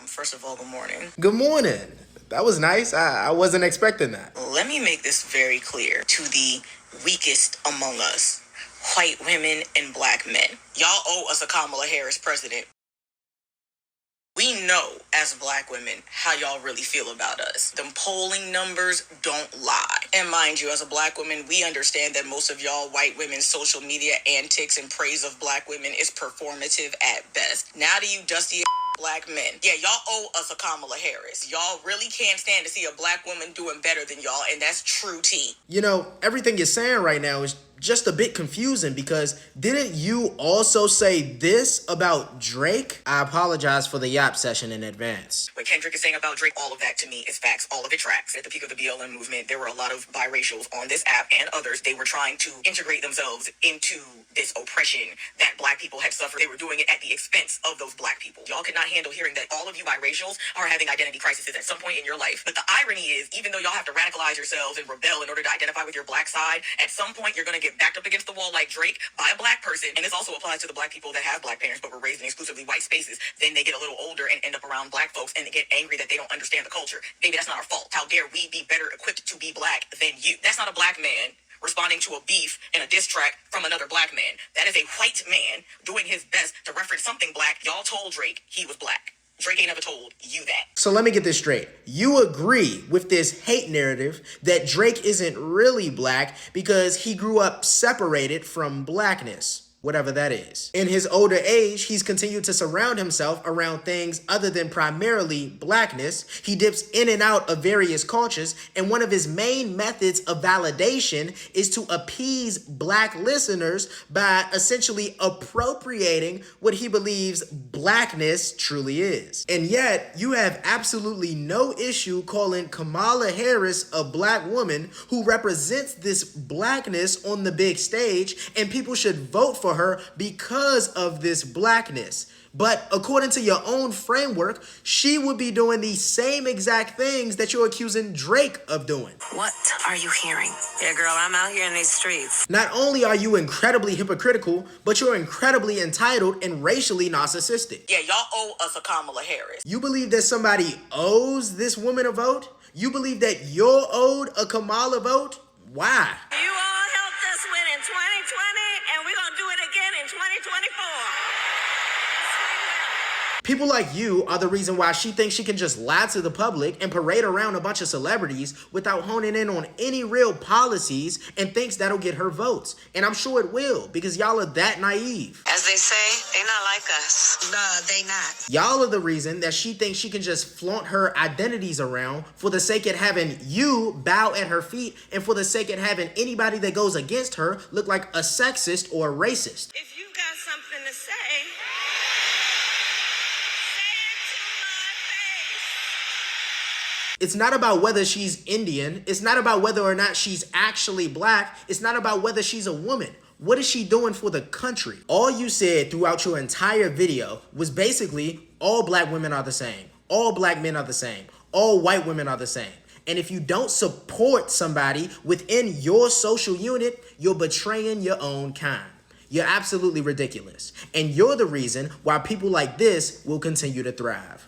First of all, good morning. Good morning. That was nice. I wasn't expecting that. Let me make this very clear to the weakest among us, white women and black men. Y'all owe us a Kamala Harris president. We know as black women how y'all really feel about us. Them polling numbers don't lie. And mind you, as a black woman, we understand that most of y'all white women's social media antics and praise of black women is performative at best. Now to you dusty black men. Yeah, y'all owe us a Kamala Harris. Y'all really can't stand to see a black woman doing better than y'all, and that's true tea. You know, everything you're saying right now is just a bit confusing because didn't you also say this about Drake? I apologize for the yap session in advance. What Kendrick is saying about Drake, all of that to me is facts. All of it tracks. At the peak of the BLM movement, there were a lot of biracials on this app and others. They were trying to integrate themselves into this oppression that black people had suffered. They were doing it at the expense of those black people. Y'all could not handle hearing that all of you biracials are having identity crises at some point in your life. But the irony is, even though y'all have to radicalize yourselves and rebel in order to identify with your black side, at some point you're going to get backed up against the wall like Drake by a black person. And this also applies to the black people that have black parents but were raised in exclusively white spaces. Then they get a little older and end up around black folks and they get angry that they don't understand the culture. Baby, that's not our fault. How dare we be better equipped to be black than you? That's not a black man responding to a beef and a diss track from another black man. That is a white man doing his best to reference something black. Y'all told Drake he was black. Drake ain't ever told you that. So let me get this straight. You agree with this hate narrative that Drake isn't really black because he grew up separated from blackness, whatever that is. In his older age, he's continued to surround himself around things other than primarily blackness. He dips in and out of various cultures, and one of his main methods of validation is to appease black listeners by essentially appropriating what he believes blackness truly is. And yet, you have absolutely no issue calling Kamala Harris a black woman who represents this blackness on the big stage, and people should vote for her because of this blackness. But according to your own framework, she would be doing the same exact things that you're accusing Drake of doing. What are you hearing? Yeah, girl, I'm out here in these streets. Not only are you incredibly hypocritical, but you're incredibly entitled and racially narcissistic. Yeah, y'all owe us a Kamala Harris. You believe that somebody owes this woman a vote? You believe that you're owed a Kamala vote? Why? You all helped us win in 2020, and we're going to do it again in 2024. People like you are the reason why she thinks she can just lie to the public and parade around a bunch of celebrities without honing in on any real policies and thinks that'll get her votes. And I'm sure it will because y'all are that naive. As they say, they not like us. No, they not. Y'all are the reason that she thinks she can just flaunt her identities around for the sake of having you bow at her feet and for the sake of having anybody that goes against her look like a sexist or a racist. If you got something to say, it's not about whether she's Indian. It's not about whether or not she's actually black. It's not about whether she's a woman. What is she doing for the country? All you said throughout your entire video was basically all black women are the same. All black men are the same. All white women are the same. And if you don't support somebody within your social unit, you're betraying your own kind. You're absolutely ridiculous. And you're the reason why people like this will continue to thrive.